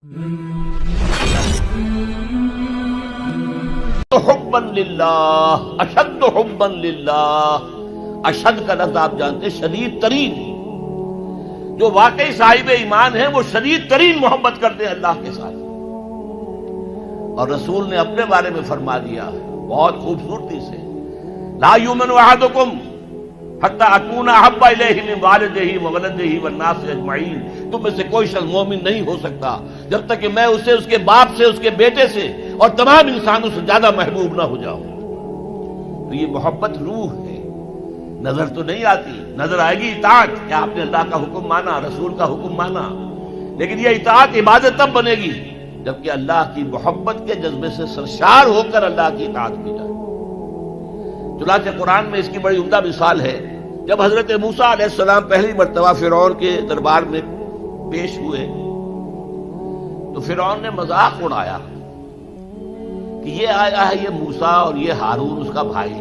حبا للہ، اشد حبا للہ۔ اشد کا لفظ آپ جانتے ہیں شدید ترین، جو واقعی صاحب ایمان ہے وہ شدید ترین محبت کرتے ہیں اللہ کے ساتھ۔ اور رسول نے اپنے بارے میں فرما دیا بہت خوبصورتی سے، لا یؤمن احدکم حتی اکون احب الیہ من والدہ وولدہ والناس اجمعین۔ تم میں سے کوئی شخص مومن نہیں ہو سکتا جب تک کہ میں اسے اس کے باپ سے، اس کے بیٹے سے اور تمام انسانوں سے زیادہ محبوب نہ ہو جاؤں۔ تو یہ محبت روح ہے، نظر تو نہیں آتی، نظر آئے گی اطاعت کہ آپ نے اللہ کا حکم مانا، رسول کا حکم مانا، لیکن یہ اطاعت عبادت تب بنے گی جبکہ اللہ کی محبت کے جذبے سے سرشار ہو کر اللہ کی اطاعت کی جائے۔ چنانچہ قرآن میں اس کی بڑی عمدہ مثال ہے، جب حضرت موسیٰ علیہ السلام پہلی مرتبہ فرعون کے دربار میں پیش ہوئے تو فرعون نے مذاق اڑایا کہ یہ آیا ہے یہ موسیٰ اور یہ ہارون اس کا بھائی،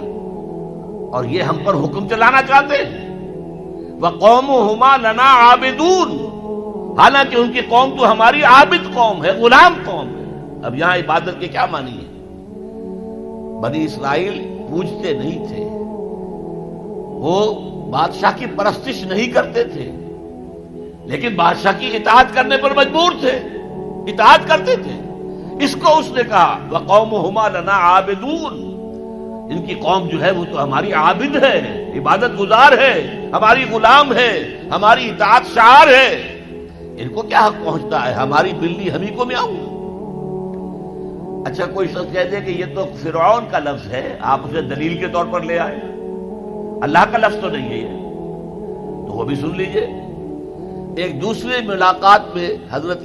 اور یہ ہم پر حکم چلانا چاہتے ہیں۔ وَقَوْمُهُمَا لَنَا عَابِدُونَ، حالانکہ ان کی قوم تو ہماری عابد قوم ہے، غلام قوم ہے۔ اب یہاں عبادت کے کیا معنی ہے؟ بنی اسرائیل پوجتے نہیں تھے، وہ بادشاہ کی پرستش نہیں کرتے تھے، لیکن بادشاہ کی اطاعت کرنے پر مجبور تھے، اطاعت کرتے تھے۔ اس کو اس نے کہا وَقَوْمُهُمَا لَنَا عَابِدُونَ، ان کی قوم جو ہے وہ تو ہماری عابد ہے، عبادت گزار ہے، ہماری غلام ہے، ہماری اطاعت شعار ہے، ان کو کیا حق پہنچتا ہے ہماری بلی ہمیں کو میاؤں۔ اچھا کوئی شخص کہہ دے کہ یہ تو فرعون کا لفظ ہے، آپ اسے دلیل کے طور پر لے آئے، اللہ کا لفظ تو نہیں ہے یہ، تو وہ بھی سن لیجئے۔ ایک دوسری ملاقات میں حضرت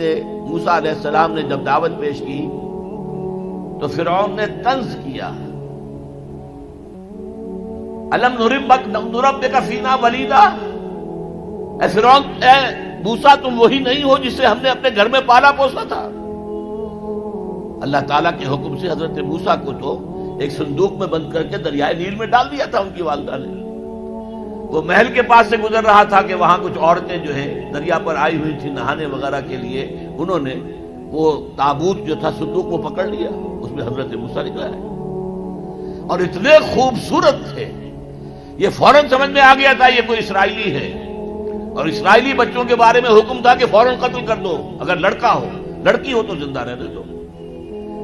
موسیٰ علیہ السلام نے جب دعوت پیش کی تو فرعون نے طنز کیا، الم نربک فینا ولیدا، اے فرعون، اے موسیٰ تم وہی نہیں ہو جسے ہم نے اپنے گھر میں پالا پوسا تھا۔ اللہ تعالیٰ کے حکم سے حضرت موسیٰ کو تو ایک صندوق میں بند کر کے دریائے نیل میں ڈال دیا تھا ان کی والدہ نے۔ وہ محل کے پاس سے گزر رہا تھا کہ وہاں کچھ عورتیں جو ہے دریا پر آئی ہوئی تھی نہانے وغیرہ کے لیے، انہوں نے وہ تابوت جو تھا صندوق وہ پکڑ لیا، اس میں حضرت موسیٰ نکلا ہے، اور اتنے خوبصورت تھے یہ فوراً سمجھ میں آ گیا تھا یہ کوئی اسرائیلی ہے، اور اسرائیلی بچوں کے بارے میں حکم تھا کہ فوراً قتل کر دو، اگر لڑکا ہو، لڑکی ہو تو زندہ رہنے دو۔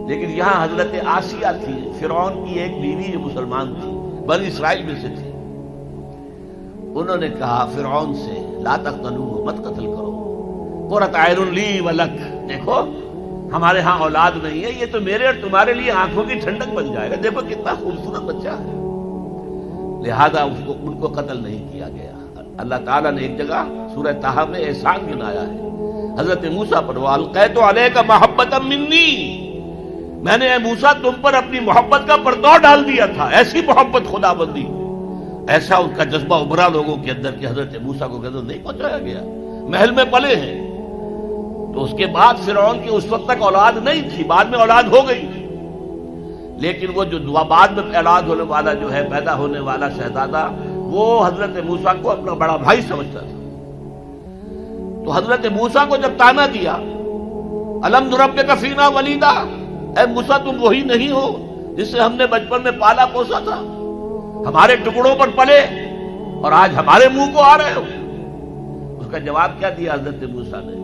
لیکن یہاں حضرت آسیہ تھی، فرعون کی ایک بیوی جو مسلمان تھی، بنی اسرائیل میں سے تھی، انہوں نے کہا فرعون سے لا تقتلوہ، مت قتل کرو، قرۃ عین لی ولک، دیکھو ہمارے ہاں اولاد نہیں ہے، یہ تو میرے اور تمہارے لیے آنکھوں کی ٹھنڈک بن جائے گا، دیکھو کتنا خوبصورت بچہ ہے، لہذا ان کو قتل نہیں کیا گیا۔ اللہ تعالیٰ نے ایک جگہ سورہ طٰہٰ میں احسان گنایا ہے حضرت موسیٰ پر، وَأَلْقَيْتُ عَلَيْكَ مَحَبَّةً مِّنِّي، میں نے اے موسیٰ تم پر اپنی محبت کا پردہ ڈال دیا تھا، ایسی محبت خدا بندی، ایسا ان کا جذبہ ابھرا لوگوں کے اندر کہ حضرت موسیٰ کو غضب نہیں پہنچایا گیا، محل میں پلے ہیں۔ تو اس کے بعد فرعون کی اس وقت تک اولاد نہیں تھی، بعد میں اولاد ہو گئی، لیکن وہ جو بعد میں اولاد ہونے والا جو ہے پیدا ہونے والا شہزادہ، وہ حضرت موسیٰ کو اپنا بڑا بھائی سمجھتا تھا۔ تو حضرت موسیٰ کو جب تانا دیا الم نربک فینا ولیدا، اے موسیٰ تم وہی نہیں ہو جس سے ہم نے بچپن میں پالا پوسا تھا، ہمارے ٹکڑوں پر پلے اور آج ہمارے منہ کو آ رہے ہو۔ اس کا جواب کیا دیا حضرت موسیٰ نے،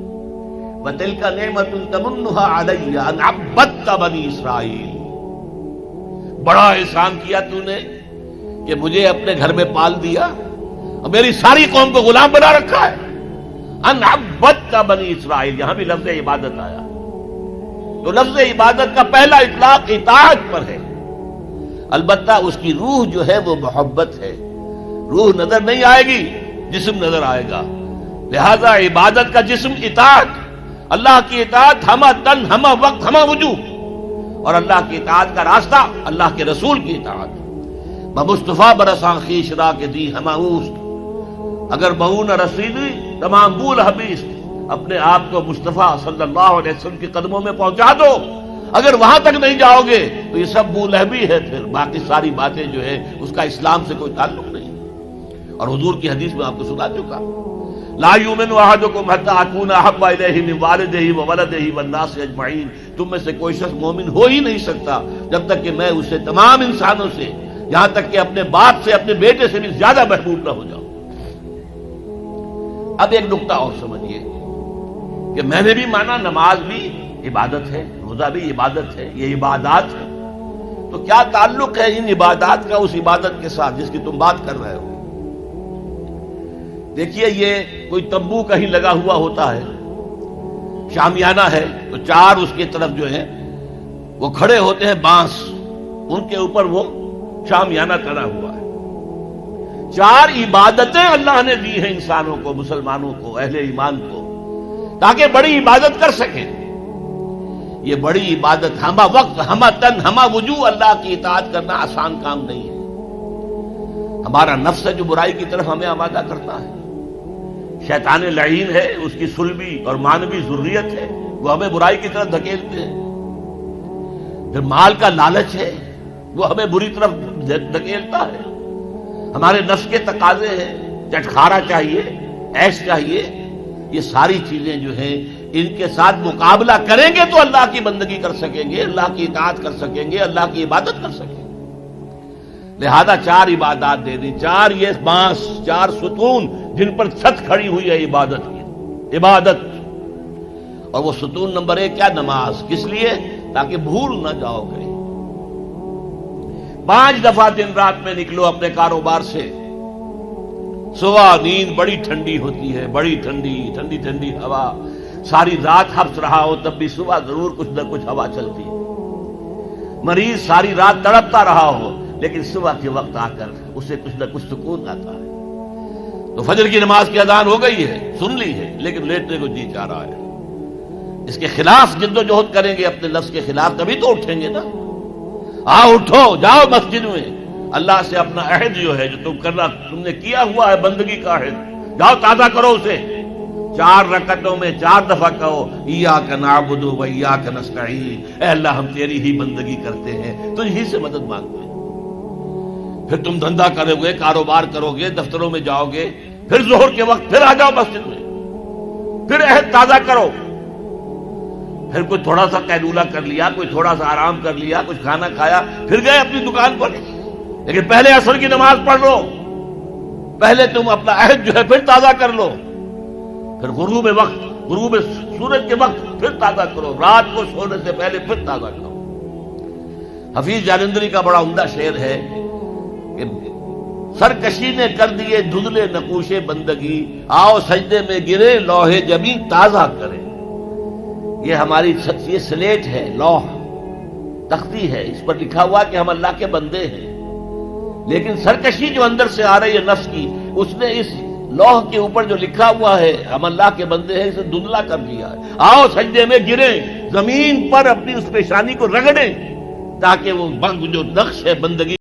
وَتِلْكَ نِعْمَةٌ تَمُنُّهَا عَلَيَّ أَنْ عَبَّدْتَ بَنِي إِسْرَائِيلَ، بڑا احسان کیا تو نے کہ مجھے اپنے گھر میں پال دیا اور میری ساری قوم کو غلام بنا رکھا ہے۔ ان عبدت بنی اسرائیل، یہاں بھی لفظ عبادت آیا، تو لفظ عبادت کا پہلا اطلاق اطاعت پر ہے، البتہ اس کی روح جو ہے وہ محبت ہے، روح نظر نہیں آئے گی، جسم نظر آئے گا، لہذا عبادت کا جسم اطاعت، اللہ کی اطاعت ہمہ تن ہمہ وقت ہمہ وجوہ، اور اللہ کی اطاعت کا راستہ اللہ کے رسول کی اطاعت۔ مصطفیٰ برساں خیش را کے دی ہمہ اوست، اگر بہو نہ رسیدی تمام بول حبیث، اپنے آپ کو مصطفیٰ صلی اللہ علیہ وسلم کے قدموں میں پہنچا دو، اگر وہاں تک نہیں جاؤ گے تو یہ سب بولہبی ہے، پھر باقی ساری باتیں جو ہے اس کا اسلام سے کوئی تعلق نہیں، اور حضور کی حدیث میں آپ کو سنا چکا۔ لا یؤمن احدکم حتی اکون احب الیہ من والدہ وولدہ والناس اجمعین، تم میں سے کوئی شخص مومن ہو ہی نہیں سکتا جب تک کہ میں اسے تمام انسانوں سے، یہاں تک کہ اپنے باپ سے، اپنے بیٹے سے بھی زیادہ محبوب نہ ہو جاؤں۔ اب ایک نقطہ اور سمجھیے کہ میں نے بھی مانا نماز بھی عبادت ہے، روزہ بھی عبادت ہے، یہ عبادات ہے، تو کیا تعلق ہے ان عبادات کا اس عبادت کے ساتھ جس کی تم بات کر رہے ہو؟ دیکھیے، یہ کوئی تمبو کہیں لگا ہوا ہوتا ہے، شامیانہ ہے، تو چار اس کی طرف جو ہے وہ کھڑے ہوتے ہیں بانس، ان کے اوپر وہ شامیانہ تنا ہوا ہے۔ چار عبادتیں اللہ نے دی ہیں انسانوں کو، مسلمانوں کو، اہل ایمان کو، تاکہ بڑی عبادت کر سکیں۔ یہ بڑی عبادت ہمہ وقت، ہمہ تن، ہمہ وجوہ اللہ کی اطاعت کرنا آسان کام نہیں ہے۔ ہمارا نفس ہے جو برائی کی طرف ہمیں آمادہ کرتا ہے، شیطان لعین ہے، اس کی سلبی اور مانوی ذریت ہے، وہ ہمیں برائی کی طرف دھکیلتے ہیں۔ پھر مال کا لالچ ہے، وہ ہمیں بری طرف دھکیلتا ہے۔ ہمارے نفس کے تقاضے ہیں، چٹخارا چاہیے، عیش چاہیے، یہ ساری چیزیں جو ہیں ان کے ساتھ مقابلہ کریں گے تو اللہ کی بندگی کر سکیں گے، اللہ کی اطاعت کر سکیں گے، اللہ کی عبادت کر سکیں گے۔ لہذا چار عبادات دے دی، چار یہ بانس، چار ستون جن پر چھت کھڑی ہوئی ہے عبادت کی، عبادت۔ اور وہ ستون نمبر 1 کیا؟ نماز۔ کس لیے؟ تاکہ بھول نہ جاؤ کہیں۔ 5 دفعہ دن رات میں نکلو اپنے کاروبار سے، صبح نیند بڑی ٹھنڈی ہوتی ہے، بڑی ٹھنڈی ٹھنڈی ٹھنڈی ہوا، ساری رات حبس رہا ہو تب بھی صبح ضرور کچھ نہ کچھ ہوا چلتی ہے۔ مریض ساری رات تڑپتا رہا ہو لیکن صبح کے وقت آ کر اسے کچھ نہ کچھ سکون آتا ہے۔ تو فجر کی نماز کی اذان ہو گئی ہے، سن لی ہے، لیکن لیٹنے کو جی چاہ رہا ہے۔ اس کے خلاف جد و جہد کریں گے، اپنے نفس کے خلاف، تبھی تو اٹھیں گے نا۔ آؤ اٹھو، جاؤ مسجد میں، اللہ سے اپنا عہد جو ہے جو تم نے کیا ہوا ہے، بندگی کا عہد، جاؤ تازہ کرو اسے۔ 4 رکعتوں میں 4 دفعہ کہو ایاک نعبد و ایاک نستعین، اے اللہ ہم تیری ہی بندگی کرتے ہیں، تجھ ہی سے مدد مانگتے ہیں۔ پھر تم دھندا کرو گے، کاروبار کرو گے، دفتروں میں جاؤ گے، پھر ظہر کے وقت پھر آ جاؤ مسجد میں، پھر عہد تازہ کرو۔ پھر کوئی تھوڑا سا قیلولہ کر لیا، کوئی تھوڑا سا آرام کر لیا، کچھ کھانا کھایا، پھر گئے اپنی دکان پر، لیکن پہلے عصر کی نماز پڑھ لو، پہلے تم اپنا عہد جو ہے پھر تازہ کر لو، پھر غروب وقت، غروب سورج کے وقت پھر تازہ کرو، رات کو سونے سے پہلے پھر تازہ کرو۔ حفیظ جالندری کا بڑا عمدہ شعر ہے کہ سرکشی نے کر دیے دھندلے نقوش بندگی، آؤ سجدے میں گرے لوح جبین تازہ کرے۔ یہ ہماری یہ سلیٹ ہے، لوح تختی ہے، اس پر لکھا ہوا کہ ہم اللہ کے بندے ہیں، لیکن سرکشی جو اندر سے آ رہی ہے نفس کی، اس نے اس لوح کے اوپر جو لکھا ہوا ہے ہم اللہ کے بندے ہیں، اسے دھندلا کر دیا ہے۔ آؤ سجدے میں گریں، زمین پر اپنی اس پیشانی کو رگڑیں، تاکہ وہ جو نقش ہے بندگی